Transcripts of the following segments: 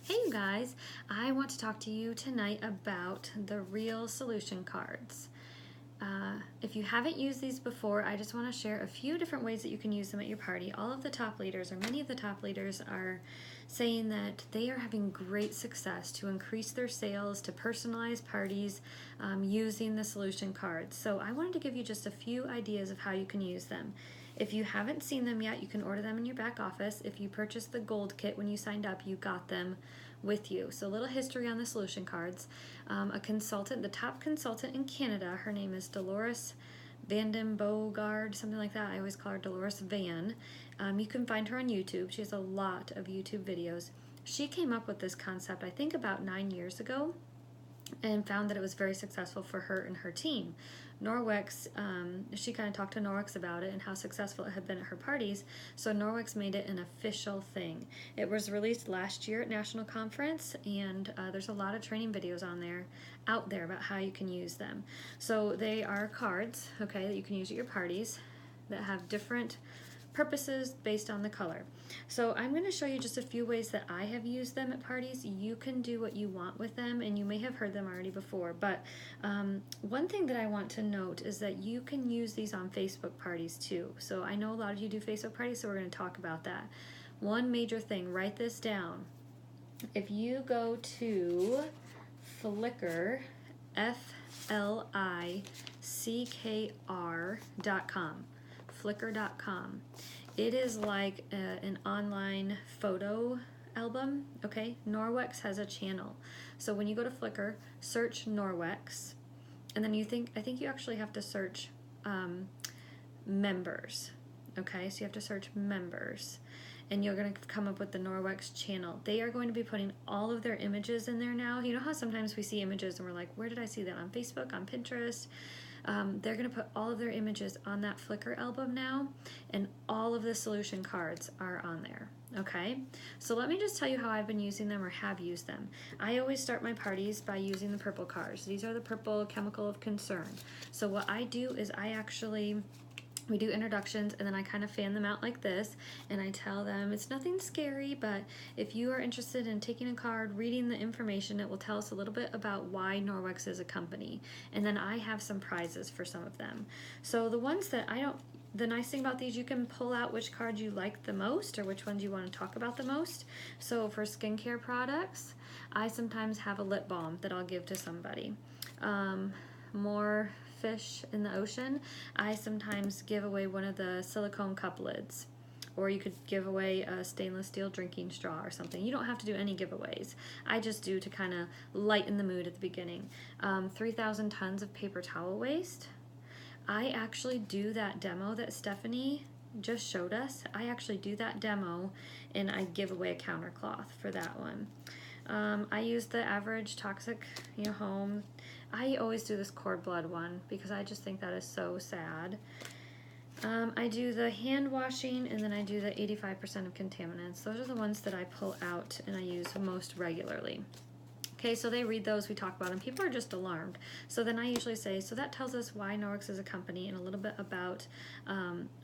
Hey you guys, I want to talk to you tonight about the Real Solution cards. If you haven't used these before, I just want to share a few different ways that you can use them at your party. All of the top leaders, or many of the top leaders, are saying that they are having great success to increase their sales, to personalize parties using the solution cards. So I wanted to give you just a few ideas of how you can use them. If you haven't seen them yet, you can order them in your back office. If you purchased the gold kit when you signed up, you got them with you. So a little history on the solution cards. A consultant, the top consultant in Canada, her name is Dolores Vanden Bogard, something like that. I always call her Dolores Van. You can find her on YouTube. She has a lot of YouTube videos. She came up with this concept, I think, about 9 years ago, and found that it was very successful for her and her team. Norwex, she kind of talked to Norwex about it and how successful it had been at her parties, so Norwex made it an official thing. It was released last year at National Conference, and there's a lot of training videos out there about how you can use them. So they are cards, okay, that you can use at your parties that have different purposes based on the color. So I'm going to show you just a few ways that I have used them at parties. You can do what you want with them, and you may have heard them already before, but one thing that I want to note is that you can use these on Facebook parties too. So I know a lot of you do Facebook parties, so we're going to talk about that. One major thing, write this down. If you go to Flickr, FLICKR.com, flickr.com. It is like an online photo album, okay? Norwex has a channel. So when you go to Flickr, search Norwex, and then I think you actually have to search members, okay? So you have to search members, and you're going to come up with the Norwex channel. They are going to be putting all of their images in there now. You know how sometimes we see images and we're like, where did I see that? On Facebook, on Pinterest? They're going to put all of their images on that Flickr album now, and all of the solution cards are on there. Okay, so let me just tell you how I've been using them, or have used them. I always start my parties by using the purple cards. These are the purple chemical of concern. So what I do is we do introductions, and then I kind of fan them out like this, and I tell them it's nothing scary, but if you are interested in taking a card, reading the information, it will tell us a little bit about why Norwex is a company. And then I have some prizes for some of them. So the ones that the nice thing about these, you can pull out which card you like the most, or which ones you want to talk about the most. So for skincare products, I sometimes have a lip balm that I'll give to somebody. More fish in the ocean, I sometimes give away one of the silicone cup lids, or you could give away a stainless steel drinking straw or something. You don't have to do any giveaways. I just do to kind of lighten the mood at the beginning. 3,000 tons of paper towel waste. I actually do that demo that Stephanie just showed us. I actually do that demo, and I give away a counter cloth for that one. I use the average toxic home. I always do this cord blood one because I just think that is so sad. I do the hand washing, and then I do the 85% of contaminants. Those are the ones that I pull out and I use most regularly. Okay, so they read those, we talk about them. People are just alarmed. So then I usually say, so that tells us why Norwex is a company, and a little bit about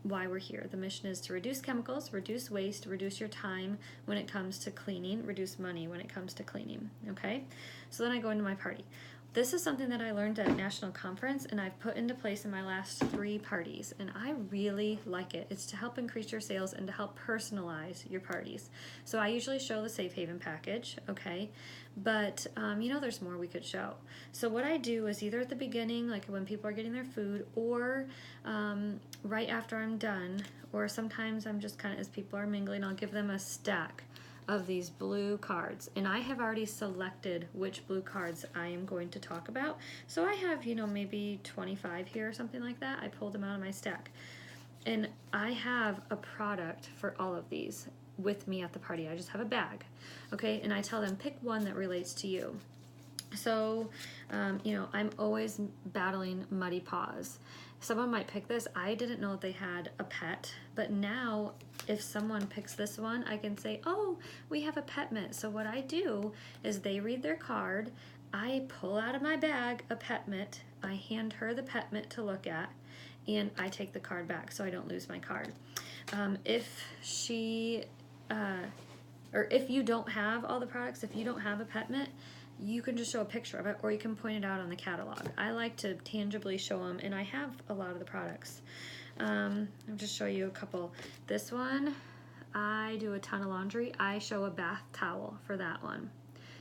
why we're here. The mission is to reduce chemicals, reduce waste, reduce your time when it comes to cleaning, reduce money when it comes to cleaning, okay? So then I go into my party. This is something that I learned at National Conference, and I've put into place in my last 3 parties, and I really like it. It's to help increase your sales and to help personalize your parties. So I usually show the Safe Haven package, okay? But there's more we could show. So what I do is either at the beginning, like when people are getting their food, or right after I'm done, or sometimes I'm just kind of, as people are mingling, I'll give them a stack of these blue cards, and I have already selected which blue cards I am going to talk about. So I have maybe 25 here or something like that. I pulled them out of my stack, and I have a product for all of these with me at the party. I just have a bag, okay, and I tell them pick one that relates to you. So I'm always battling muddy paws. Someone might pick this. I didn't know that they had a pet, but now if someone picks this one, I can say, oh, we have a pet mitt. So what I do is they read their card, I pull out of my bag a pet mitt, I hand her the pet mitt to look at, and I take the card back so I don't lose my card. If she or if you don't have all the products, if you don't have a pet mitt, you can just show a picture of it, or you can point it out on the catalog. I like to tangibly show them, and I have a lot of the products. I'll just show you a couple. This one, I do a ton of laundry. I show a bath towel for that one.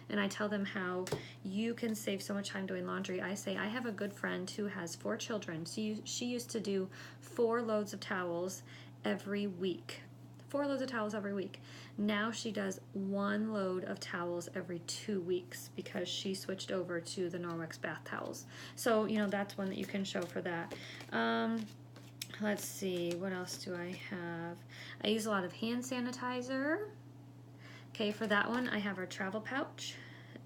And I tell them how you can save so much time doing laundry. I say, I have a good friend who has 4 children. She used to do 4 loads of towels every week. 4 loads of towels every week. Now she does 1 load of towels every 2 weeks because she switched over to the Norwex bath towels. So, you know, that's one that you can show for that. Let's see, what else do I have? I use a lot of hand sanitizer. Okay, for that one, I have our travel pouch,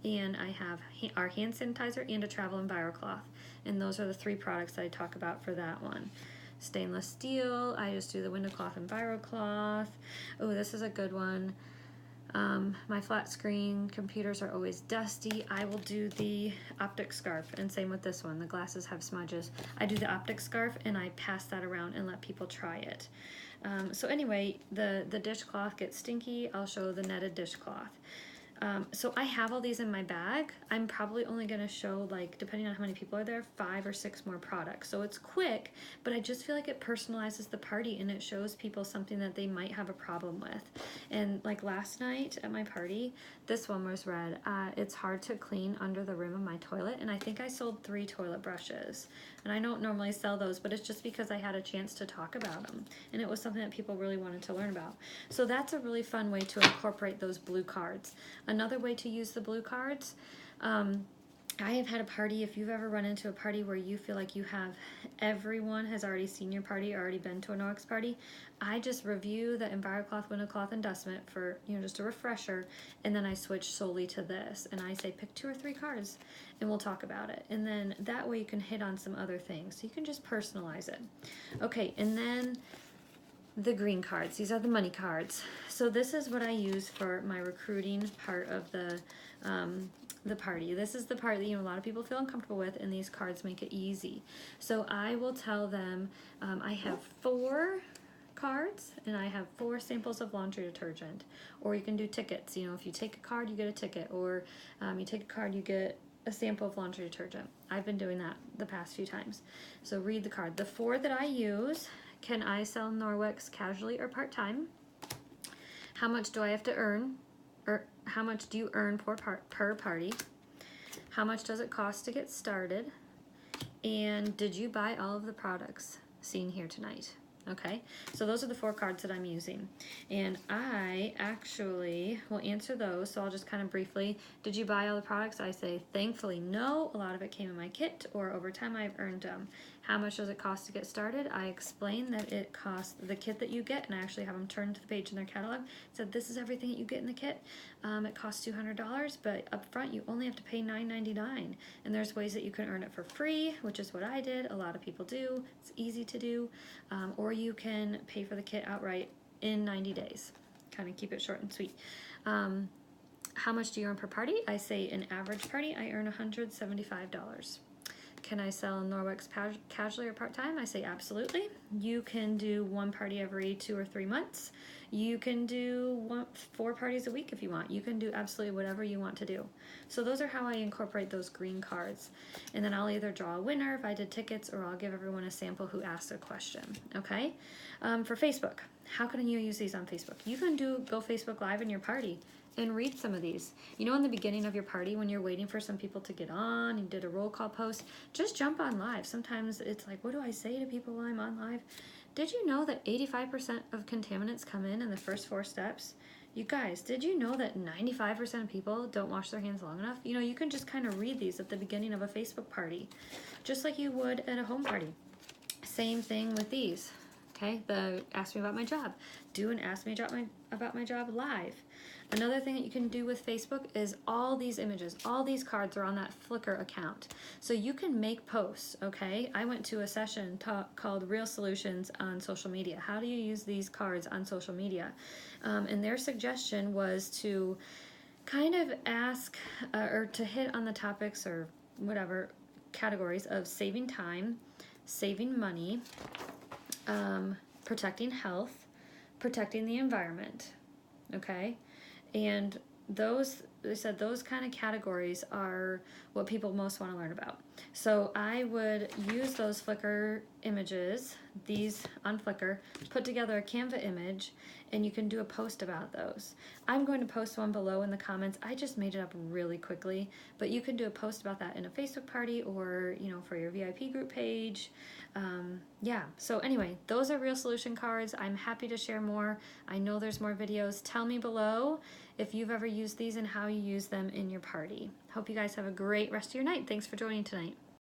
and I have our hand sanitizer and a travel EnviroCloth. And those are the 3 products that I talk about for that one. Stainless steel, I just do the window cloth EnviroCloth. Oh, this is a good one. My flat screen computers are always dusty. I will do the optic scarf, and same with this one. The glasses have smudges. I do the optic scarf, and I pass that around and let people try it. So anyway, the dishcloth gets stinky. I'll show the netted dishcloth. So I have all these in my bag. I'm probably only going to show, like, depending on how many people are there, 5 or 6 more products. So it's quick, but I just feel like it personalizes the party, and it shows people something that they might have a problem with. And like last night at my party, this one was read, it's hard to clean under the rim of my toilet, and I think I sold 3 toilet brushes. And I don't normally sell those, but it's just because I had a chance to talk about them, and it was something that people really wanted to learn about. So that's a really fun way to incorporate those blue cards. Another way to use the blue cards, I have had a party, if you've ever run into a party where you feel like everyone has already seen your party, already been to a Norwex party, I just review the EnviroCloth, window cloth, and dust mitt for, you know, just a refresher, and then I switch solely to this, and I say pick 2 or 3 cards, and we'll talk about it. And then that way you can hit on some other things. So you can just personalize it. Okay, and then the green cards. These are the money cards. So this is what I use for my recruiting part of the party. This is the part that, you know, a lot of people feel uncomfortable with, and these cards make it easy. So I will tell them, I have 4 cards, and I have 4 samples of laundry detergent. Or you can do tickets. You know, if you take a card, you get a ticket. Or you take a card, you get a sample of laundry detergent. I've been doing that the past few times. So read the card. The 4 that I use: can I sell Norwex casually or part-time? How much do I have to earn? Or how much do you earn per party? How much does it cost to get started? And did you buy all of the products seen here tonight? Okay, so those are the 4 cards that I'm using. And I actually will answer those, so I'll just kind of briefly, did you buy all the products? I say, thankfully, no. A lot of it came in my kit, or over time I've earned them. How much does it cost to get started? I explain that it costs the kit that you get, and I actually have them turn to the page in their catalog. Said, this is everything that you get in the kit. It costs $200, but up front you only have to pay $9.99. And there's ways that you can earn it for free, which is what I did. A lot of people do. It's easy to do. Or you can pay for the kit outright in 90 days. Kind of keep it short and sweet. How much do you earn per party? I say an average party, I earn $175. Can I sell Norwex casually or part-time? I say absolutely. You can do 1 party every 2 or 3 months. You can do 4 parties a week if you want. You can do absolutely whatever you want to do. So those are how I incorporate those green cards. And then I'll either draw a winner if I did tickets, or I'll give everyone a sample who asked a question. Okay? For Facebook, how can you use these on Facebook? You can go Facebook Live in your party and read some of these. You know, in the beginning of your party, when you're waiting for some people to get on, you did a roll call post, just jump on live. Sometimes it's like, what do I say to people while I'm on live? Did you know that 85% of contaminants come in the first 4 steps? You guys, did you know that 95% of people don't wash their hands long enough? You know, you can just kind of read these at the beginning of a Facebook party, just like you would at a home party. Same thing with these. Okay, the ask me about my job. Do an ask me about my job live. Another thing that you can do with Facebook is all these images, all these cards are on that Flickr account. So you can make posts, okay? I went to a session called Real Solutions on Social Media. How do you use these cards on social media? And their suggestion was to kind of ask or to hit on the topics or whatever categories of saving time, saving money, protecting health, protecting the environment, okay? And those, they said those kind of categories are what people most want to learn about. So I would use those Flickr images, these on Flickr, put together a Canva image, and you can do a post about those. I'm going to post one below in the comments. I just made it up really quickly, but you can do a post about that in a Facebook party or, you know, for your VIP group page. Yeah, so anyway, those are Real Solution cards. I'm happy to share more. I know there's more videos. Tell me below if you've ever used these and how you use them in your party. Hope you guys have a great rest of your night. Thanks for joining tonight.